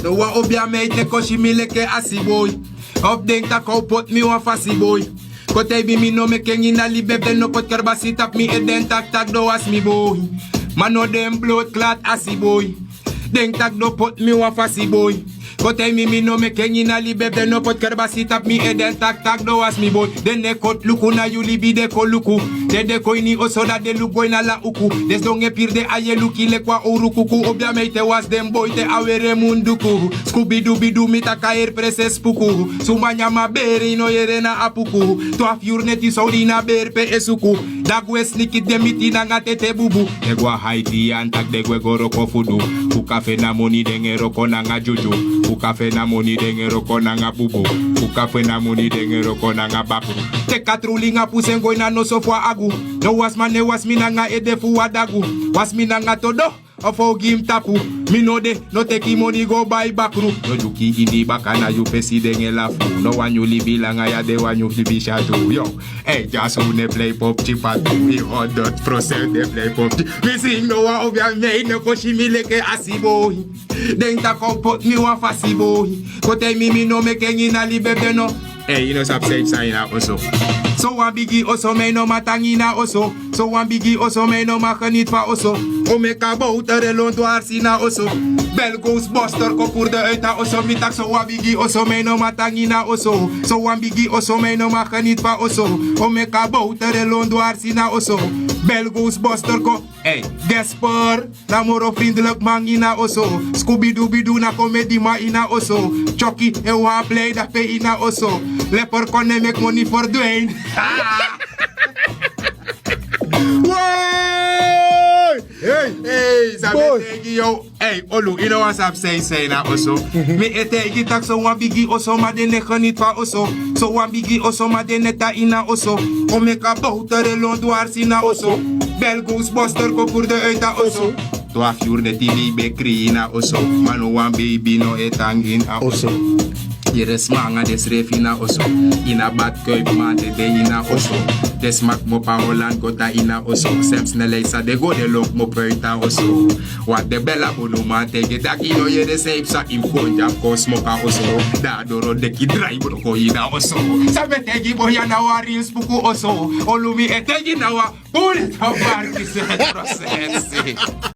No wa obia meite koshi mi leke asi boy. Of denk tak kou pot mi wa fasi boy. Kote bi mi no me kengi na li bebe no pot kerbasi tap mi eden tak tak do as mi boy. Mano dem blood clot asi boy. Denk tak do pot mi wa fasi boy. Kote mi no me kengi na li bebe no pot kerbasi tap mi eden tak tak do as mi boy. Den ne kot luku na you libi de ko luku. De ko ini oso da de luku na la uku. Des donge pir de aye luki le kwa urukuku. Obia meite was dem boy te awere munduku. Scooby dooby doo mi taka er preses puku. Sumanya ma beri no yere na apuku. 12 uur neti saudi na ber pe esuku. Dagwe snikit de miti na ngate te bubu. De gwa haiti antak de gwe goro ko fudu. Ukafe na moni denge roko na nga juju. Ukafe na moni denge roko na nga bubu. Ukafe na moni denge roko na nga baku. Te katruli nga pusengo na no sofwa agu. No was mane was minanga edefu wadagu. Was minanga todo. Ofo gim tapu. Mi no de, no teki money go buy bakru. No juki idi bakana you pesi denge lafu. No one you libi langa ya de one you libi shatu. Yo, hey, just who ne play pop chipatu. Me hot dot Procent de play pop. Me sing no one of your maid no koshi mi leke asi boy. Den ta kompot mi wa fasi boy. Kote mi no me kengi na li bebe no. Hey, you know sab safe sign also. So one biggie also me no matangina also. So one biggie also me no makanit fa also. O me kabouter e lont waar sina also. Bel Ghostbuster kopur de uita also. Mitak so one biggie also me no matangina also. So one biggie also me no makanit fa also. O me kabouter e lont waar sina also. Bel Ghostbuster ko. Hey, Desper, namoro vriendelijk mangina also. Scooby dooby doo na comedy ma ina also. Chucky e wa play da pe ina also. Leper kon ne make money for Dwayne. Hey, Zabetegi yo. Hey, Olu, you know what I'm saying now also. Me etegi tak so one biggie also ma de ne geniet van also. So one biggie also ma de neta ina also. O me ka bouter e lon dwars ina also. Bel Ghostbuster ko pour de uita also. 12 uur de TV bekri ina also. Mano one baby no etangin a also. Hier is manga des refina oso. Ina bad kuip man de ina oso. Des mak mo pa Holland gota ina oso. Sem snelheid sa de go de lok mo peita oso. Wat de bella bono man tege dak ino ye de safe sa info jam ko smoka oso. Da doro de ki dry bro ko ina oso. Sabe tegi boya na wa real spuku oso. Olumi etegi na wa pull it up Barki se Procent.